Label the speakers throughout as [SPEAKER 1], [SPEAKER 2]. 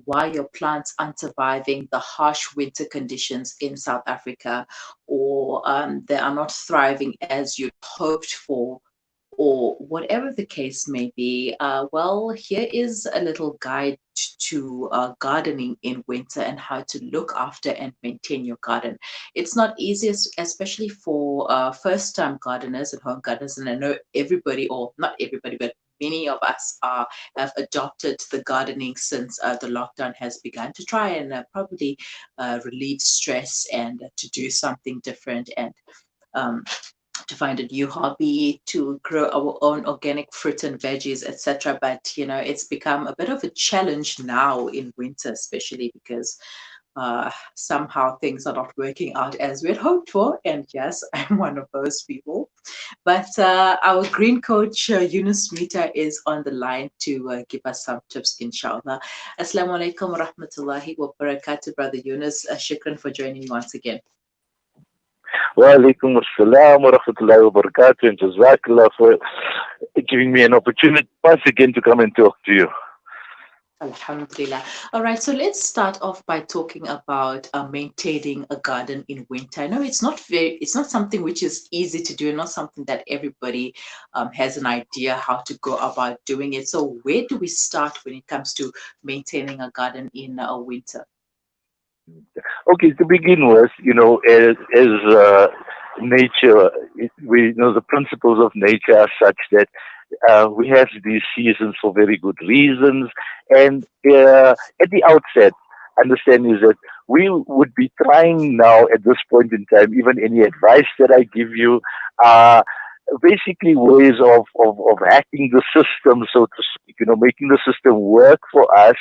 [SPEAKER 1] why your plants aren't surviving the harsh winter conditions in South Africa, or they are not thriving as you'd hoped for, or whatever the case may be. Well, here is a little guide to gardening in winter and how to look after and maintain your garden. It's not easy, especially for first-time gardeners and home gardeners. And I know everybody, or not everybody, but many of us have adopted the gardening since the lockdown has begun to try and probably relieve stress and to do something different and um, to find a new hobby, to grow our own organic fruit and veggies, etc. But it's become a bit of a challenge now in winter, especially because somehow things are not working out as we had hoped for. And yes, I'm one of those people. But our green coach, Yoonus Mitha, is on the line to give us some tips, inshallah. Assalamu alaikum wa rahmatullahi wa barakatuh, Brother Yoonus. Shukran for joining me once again.
[SPEAKER 2] Wa alaikum assalam wa rahmatullahi wa barakatuh, and jazakallah for giving me an opportunity once again to come and talk to you.
[SPEAKER 1] Alhamdulillah. All right, so let's start off by talking about maintaining a garden in winter. I know it's not something which is easy to do, not something that everybody has an idea how to go about doing it. So where do we start when it comes to maintaining a garden in winter?
[SPEAKER 2] Okay, to begin with, as nature, we know the principles of nature are such that we have these seasons for very good reasons. And at the outset, understand is that we would be trying now at this point in time, even any advice that I give you, are basically ways of hacking the system, so to speak, making the system work for us.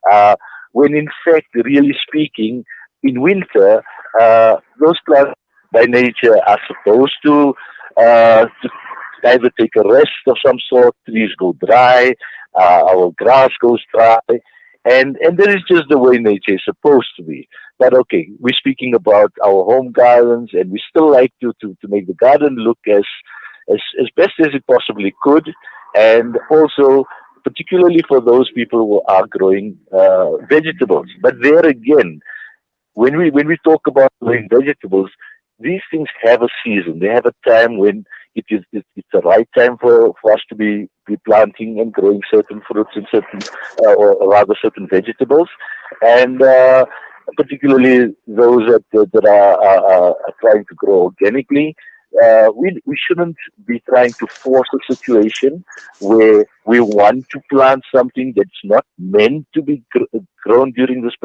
[SPEAKER 2] Uh, when in fact, really speaking, in winter, those plants by nature are supposed to either take a rest of some sort, trees go dry, our grass goes dry, and that is just the way nature is supposed to be. But okay, we're speaking about our home gardens, and we still like to make the garden look as best as it possibly could, and also particularly for those people who are growing vegetables. But there again, when we talk about growing vegetables, these things have a season. They have a time when it's the right time for us to be planting and growing certain fruits and certain or rather certain vegetables, and particularly those that are trying to grow organically. We shouldn't be trying to force a situation where we want to plant something that's not meant to be grown during this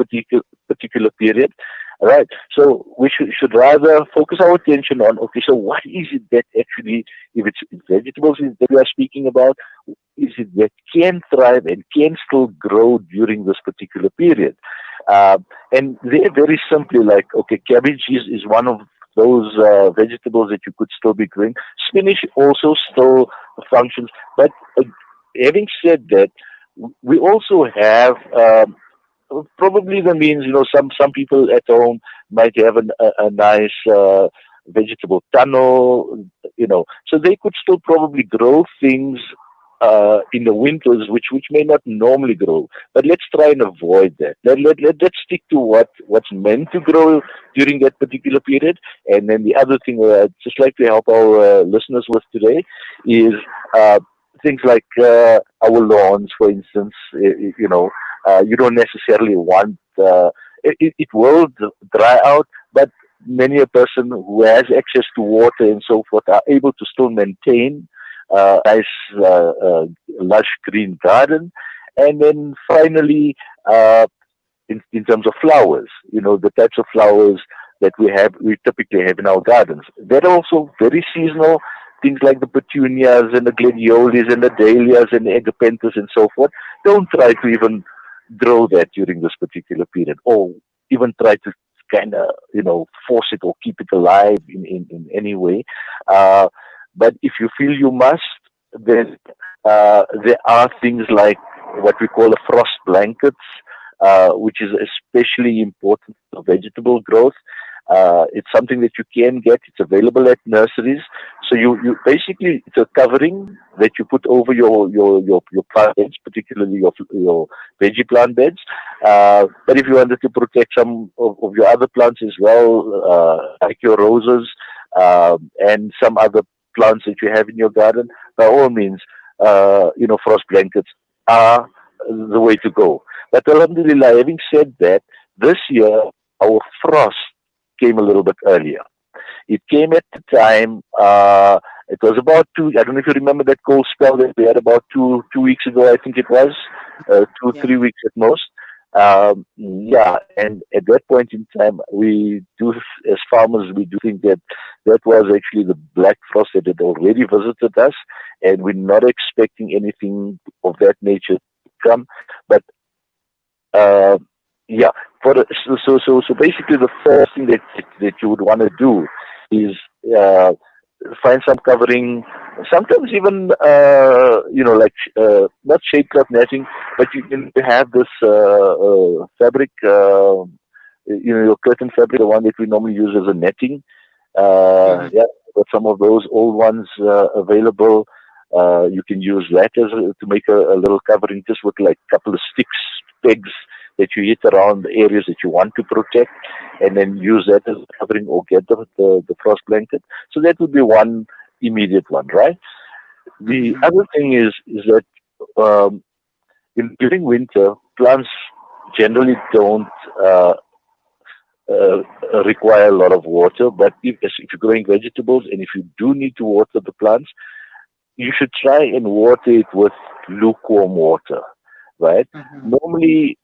[SPEAKER 2] particular period. All right. So we should rather focus our attention on, okay, so what is it that actually, if it's vegetables that we are speaking about, is it that can thrive and can still grow during this particular period? Uh, and they're very simply like, okay, cabbage is one of those vegetables that you could still be growing. Spinach also still functions. But having said that, we also have probably the means, some people at home might have a nice vegetable tunnel, so they could still probably grow things in the winters which may not normally grow. But let's try and avoid that. Let's stick to what's meant to grow during that particular period. And then the other thing I'd just like to help our listeners with today is things like our lawns, for instance. You don't necessarily want it will dry out, but many a person who has access to water and so forth are able to still maintain nice lush green garden. And then finally, in terms of flowers, the types of flowers that we typically have in our gardens. They're also very seasonal. Things like the petunias and the gladiolus and the dahlias and the agapanthus and so forth. Don't try to even grow that during this particular period, or even try to kind of force it or keep it alive in any way. But if you feel you must, then there are things like what we call a frost blankets, which is especially important for vegetable growth. It's something that you can get. It's available at nurseries. So you basically, it's a covering that you put over your plant beds, particularly your veggie plant beds. But if you wanted to protect some of your other plants as well, like your roses and some other plants that you have in your garden, by all means, frost blankets are the way to go. But alhamdulillah, having said that, this year our frost came a little bit earlier. It came at the time. It was about two. I don't know if you remember that cold spell that we had about 2 weeks ago. I think it was two,
[SPEAKER 1] Yeah.
[SPEAKER 2] 3 weeks at most. Yeah, and at that point in time, we do, as farmers, we do think that that was actually the black frost that had already visited us, and we're not expecting anything of that nature to come. But uh, yeah, so basically, the first thing that you would want to do is uh, find some covering. Sometimes even like not shade cloth netting, but you can have this fabric. Your curtain fabric, the one that we normally use as a netting.
[SPEAKER 1] Mm-hmm.
[SPEAKER 2] Yeah, got some of those old ones available. You can use that to make a little covering, just with like a couple of sticks, pegs that you hit around the areas that you want to protect, and then use that as a covering or get the frost blanket. So that would be one immediate one, right? The
[SPEAKER 1] Mm-hmm.
[SPEAKER 2] other thing is that during winter, plants generally don't uh, uh, require a lot of water. But if you're growing vegetables and if you do need to water the plants, you should try and water it with lukewarm water, right?
[SPEAKER 1] Mm-hmm.
[SPEAKER 2] Normally,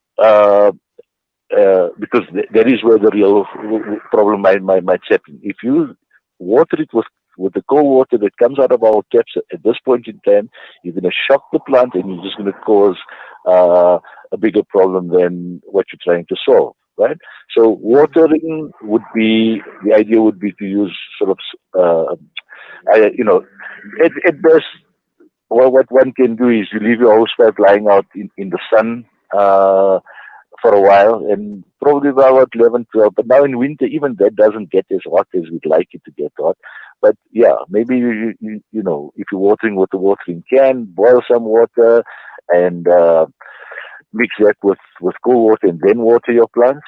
[SPEAKER 2] because that is where the real problem might set in. If you water it with the cold water that comes out of our taps at this point in time, you're going to shock the plant and you're just going to cause a bigger problem than what you're trying to solve, right? So watering would be, the idea would be to use sort of, at best, what one can do is you leave your hosepipe lying out in the sun for a while, and probably by about 11, 12. But now in winter, even that doesn't get as hot as we'd like it to get hot. But yeah, maybe if you're watering with a watering can, boil some water and mix that with cold water and then water your plants.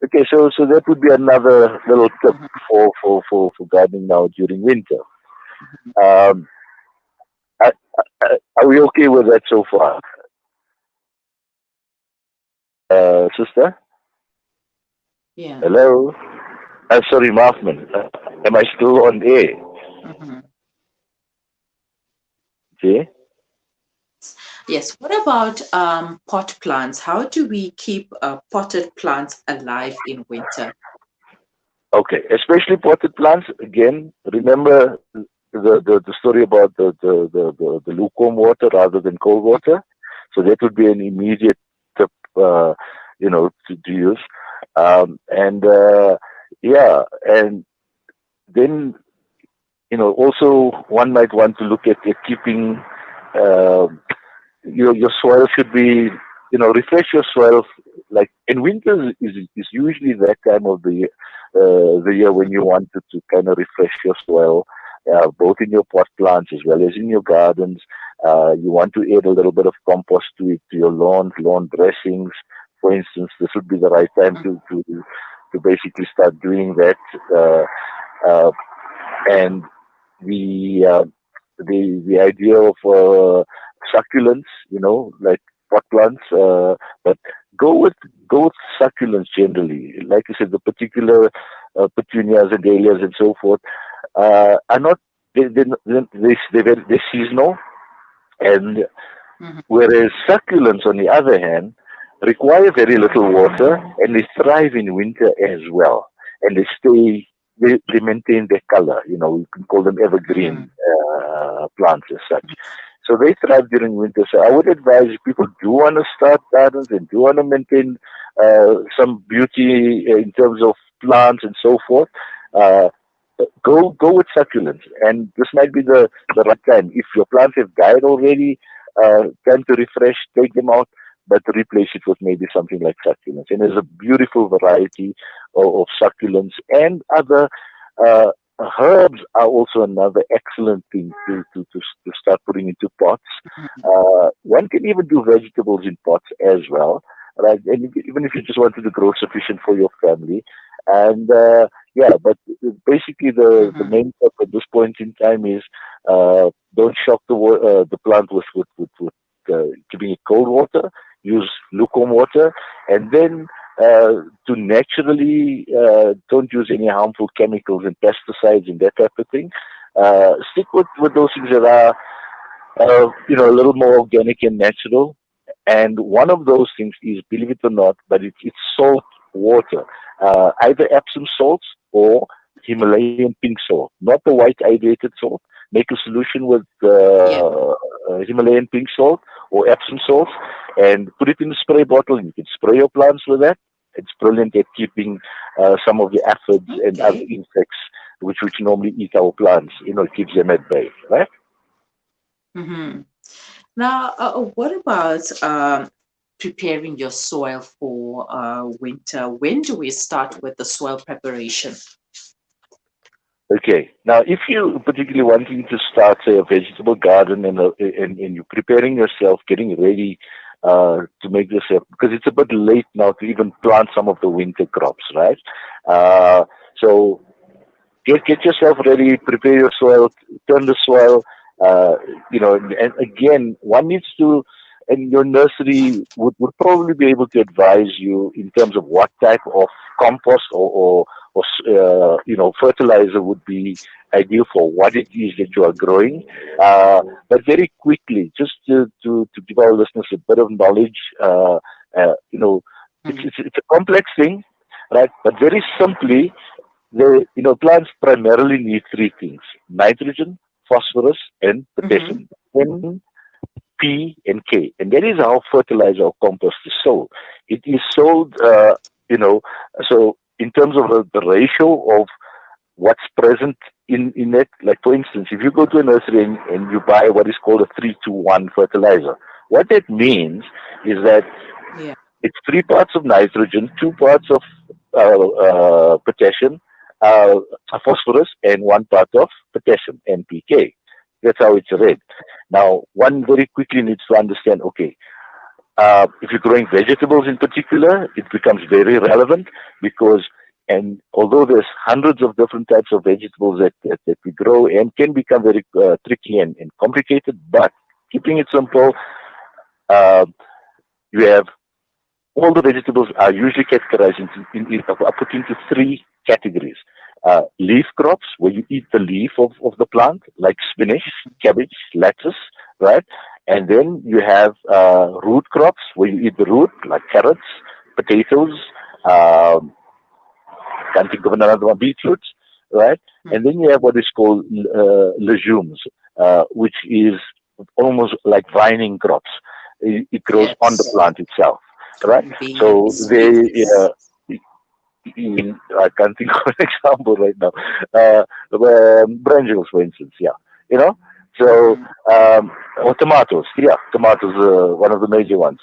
[SPEAKER 2] Okay, so that would be another little tip
[SPEAKER 1] Mm-hmm.
[SPEAKER 2] for gardening now during winter. Um, are we okay with that so far, sister?
[SPEAKER 1] Yeah.
[SPEAKER 2] Hello. Sorry, Marfman. Am I still on air?
[SPEAKER 1] Mm-hmm.
[SPEAKER 2] Okay.
[SPEAKER 1] Yes. What about pot plants? How do we keep potted plants alive in winter?
[SPEAKER 2] Okay. Especially potted plants. Again, remember the story about the lukewarm water rather than cold water. So that would be an immediate tip, to use. And yeah, and then also one might want to look at keeping. Uh, your soil should be, refresh your soil. Like in winter is usually that time of the year when you want to kind of refresh your soil, both in your pot plants as well as in your gardens. You want to add a little bit of compost to it, to your lawn dressings, for instance. This would be the right time to basically start doing that. Uh, and the uh, the idea of succulents, like pot plants, but go with go with succulents generally. Like I said, the particular petunias and dahlias and so forth are not they're seasonal, and
[SPEAKER 1] Mm-hmm.
[SPEAKER 2] whereas succulents, on the other hand, require very little water and they thrive in winter as well. And they maintain their color. We can call them
[SPEAKER 1] Mm-hmm.
[SPEAKER 2] evergreen plants as such. So they thrive during winter. So I would advise if people do want to start gardens and do want to maintain some beauty in terms of plants and so forth, uh, go with succulents. And this might be the right time. If your plants have died already, time to refresh, take them out. but replace it with maybe something like succulents. And there's a beautiful variety of succulents and other uh, herbs are also another excellent thing to start putting into pots. One can even do vegetables in pots as well, right? And even if you just wanted to grow sufficient for your family, and yeah, but basically the
[SPEAKER 1] Mm-hmm.
[SPEAKER 2] main step at this point in time is don't shock the plant with giving it cold water. Use lukewarm water, and then to naturally don't use any harmful chemicals and pesticides and that type of thing. Stick with those things that are a little more organic and natural. And one of those things is, believe it or not, but it's salt water, either Epsom salts or Himalayan pink salt, not the white hydrated salt. Make a solution with
[SPEAKER 1] Yeah.
[SPEAKER 2] Himalayan pink salt or Epsom salts and put it in a spray bottle. And you can spray your plants with that. It's brilliant at keeping some of the aphids and other
[SPEAKER 1] Okay.
[SPEAKER 2] insects which normally eat our plants. It keeps them at bay, right?
[SPEAKER 1] Mm-hmm. Now, what about preparing your soil for winter? When do we start with the soil preparation?
[SPEAKER 2] Okay. Now, if you particularly wanting to start, say, a vegetable garden and you're preparing yourself, getting ready to make yourself, because it's a bit late now to even plant some of the winter crops, right? Uh, so get yourself ready, prepare your soil, turn the soil. Uh, and again, one needs to, and your nursery would probably be able to advise you in terms of what type of compost or fertilizer would be ideal for what it is that you are growing. But very quickly, just to give our listeners a bit of knowledge, uh, you know,
[SPEAKER 1] Mm-hmm.
[SPEAKER 2] it's a complex thing, right? But very simply, plants primarily need three things: nitrogen, phosphorus, and
[SPEAKER 1] Mm-hmm.
[SPEAKER 2] potassium. N, P, and K. And that is how fertilizer or compost is sold. It is sold, you know, so in terms of the ratio of what's present in it, like for instance, if you go to a nursery and you buy what is called a 3-to-1 fertilizer, what that means is that
[SPEAKER 1] Yeah.
[SPEAKER 2] it's three parts of nitrogen, two parts of potassium, phosphorus, and one part of potassium, NPK. That's how it's read. Now, one very quickly needs to understand, okay, if you're growing vegetables in particular, it becomes very relevant because, and although there's hundreds of different types of vegetables that we grow and can become very tricky and complicated, but keeping it simple, uh, you have all the vegetables are usually categorized are put into three categories. Leaf crops, where you eat the leaf of the plant, like spinach, cabbage, lettuce, right? And then you have root crops, where you eat the root, like carrots, potatoes, um, can't think of another one, beetroots, right? And then you have what is called legumes, which is almost like vining crops. It grows on the
[SPEAKER 1] Yes.
[SPEAKER 2] plant itself, right? So
[SPEAKER 1] Beans,
[SPEAKER 2] they,
[SPEAKER 1] beans.
[SPEAKER 2] I can't think of an example right now. Brinjals, for instance, yeah, you know. So
[SPEAKER 1] Mm-hmm.
[SPEAKER 2] or tomatoes, yeah, tomatoes, one of the major ones.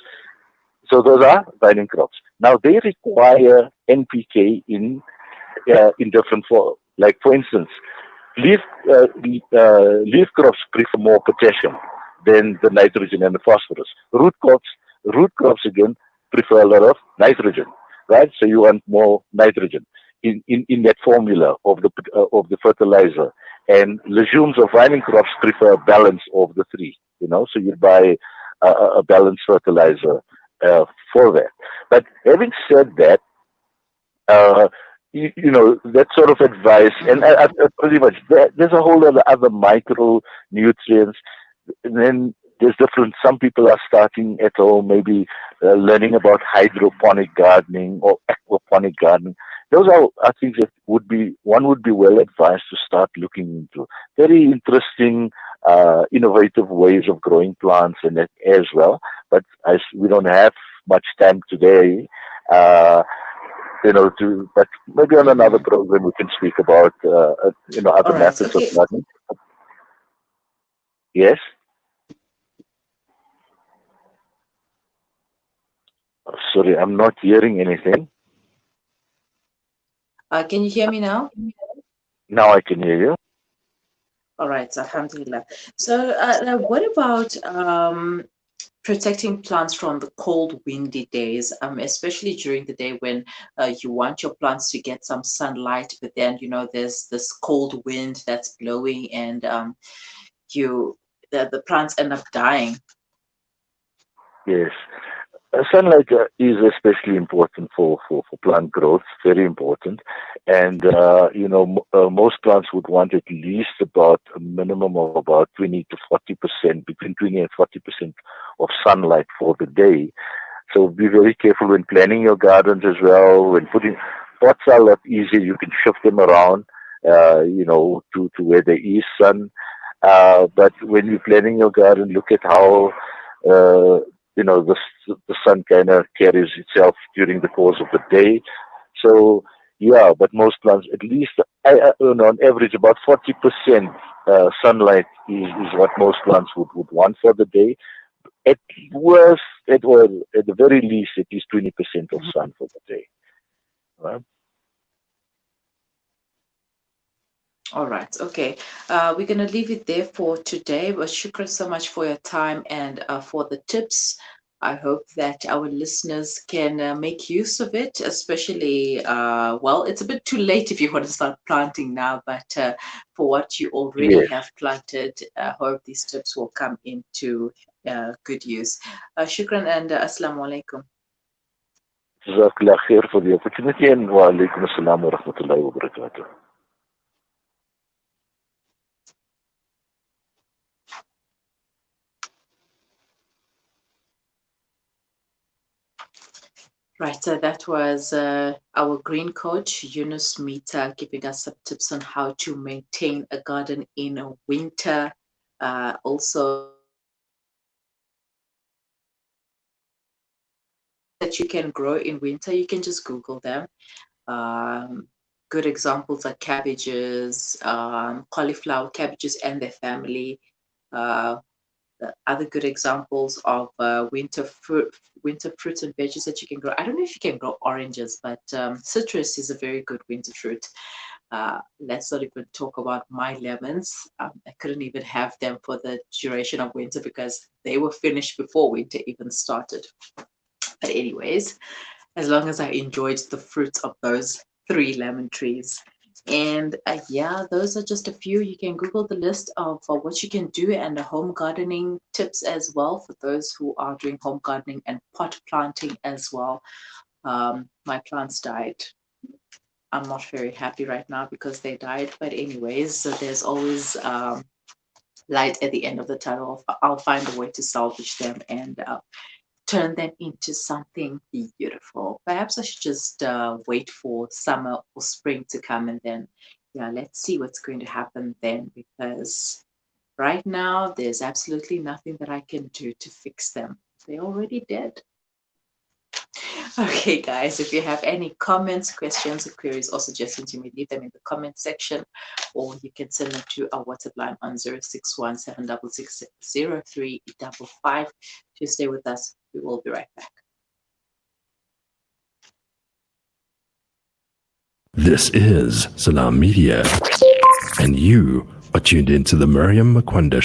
[SPEAKER 2] So those are vining crops. Now they require NPK in different form. Like for instance, leaf leaf crops prefer more potassium than the nitrogen and the phosphorus. Root crops again prefer a lot of nitrogen, right? So you want more nitrogen in that formula of the fertilizer. And legumes or vining crops prefer a balance of the three. So you buy a balanced fertilizer for that. But having said that, uh, that sort of advice, and
[SPEAKER 1] Mm-hmm.
[SPEAKER 2] pretty much there's a whole lot of other micronutrients. And then there's different. Some people are starting at home, maybe learning about hydroponic gardening or aquaponic gardening. Those are things that one would be well advised to start looking into. Very interesting, innovative ways of growing plants and that as well. But as we don't have much time today, uh, but maybe on another
[SPEAKER 1] Mm-hmm.
[SPEAKER 2] program we can speak about, other
[SPEAKER 1] All right.
[SPEAKER 2] methods of
[SPEAKER 1] Okay.
[SPEAKER 2] gardening. Yes. Sorry, I'm not hearing anything.
[SPEAKER 1] Can you hear me now?
[SPEAKER 2] Now I can hear you.
[SPEAKER 1] All right, alhamdulillah. So, now what about protecting plants from the cold, windy days, especially during the day when you want your plants to get some sunlight, but then there's this cold wind that's blowing, and you the plants end up dying.
[SPEAKER 2] Yes. Sunlight is especially important for plant growth, very important. And, most plants would want at least about a minimum of about 20 to 40%, between 20 and 40% of sunlight for the day. So be very careful when planning your gardens as well. When putting pots are a lot easier, you can shift them around, to where there is sun. But when you're planning your garden, look at how uh, the sun kind of carries itself during the course of the day. So yeah, but most plants, at least on average, about 40% sunlight is what most plants would want for the day. At worst, at the very least, at least 20% of sun for the day. Right?
[SPEAKER 1] All right, okay. We're going to leave it there for today. But shukran so much for your time and for the tips. I hope that our listeners can make use of it, especially, well, it's a bit too late if you want to start planting now, but for what you already
[SPEAKER 2] Yes.
[SPEAKER 1] have planted, I hope these tips will come into good use. Shukran and assalamu alaikum.
[SPEAKER 2] Jazakallah khair for the opportunity and wa alaikum assalam wa rahmatullahi wa barakatuh.
[SPEAKER 1] Right, so that was our green coach, Yoonus Mitha, giving us some tips on how to maintain a garden in a winter. Also, that you can grow in winter, you can just Google them. Good examples are cabbages, cauliflower, cabbages and their family. Uh, Other good examples of winter fruits and veggies that you can grow. I don't know if you can grow oranges, but citrus is a very good winter fruit. Let's not even talk about my lemons. I couldn't even have them for the duration of winter because they were finished before winter even started. But anyways, as long as I enjoyed the fruits of those three lemon trees. And yeah, those are just a few. You can Google the list of what you can do and the home gardening tips as well for those who are doing home gardening and pot planting as well. My plants died. I'm not very happy right now because they died. But anyways, so there's always light at the end of the tunnel. I'll find a way to salvage them and turn them into something beautiful. Perhaps I should just wait for summer or spring to come and then, yeah, let's see what's going to happen then because right now there's absolutely nothing that I can do to fix them. They're already dead. Okay, guys, if you have any comments, questions, or queries or suggestions, you may leave them in the comment section or you can send them to our WhatsApp line on 061 to stay with us. We will be right back.
[SPEAKER 3] This is Salam Media, and you are tuned into the Miriam Makwanda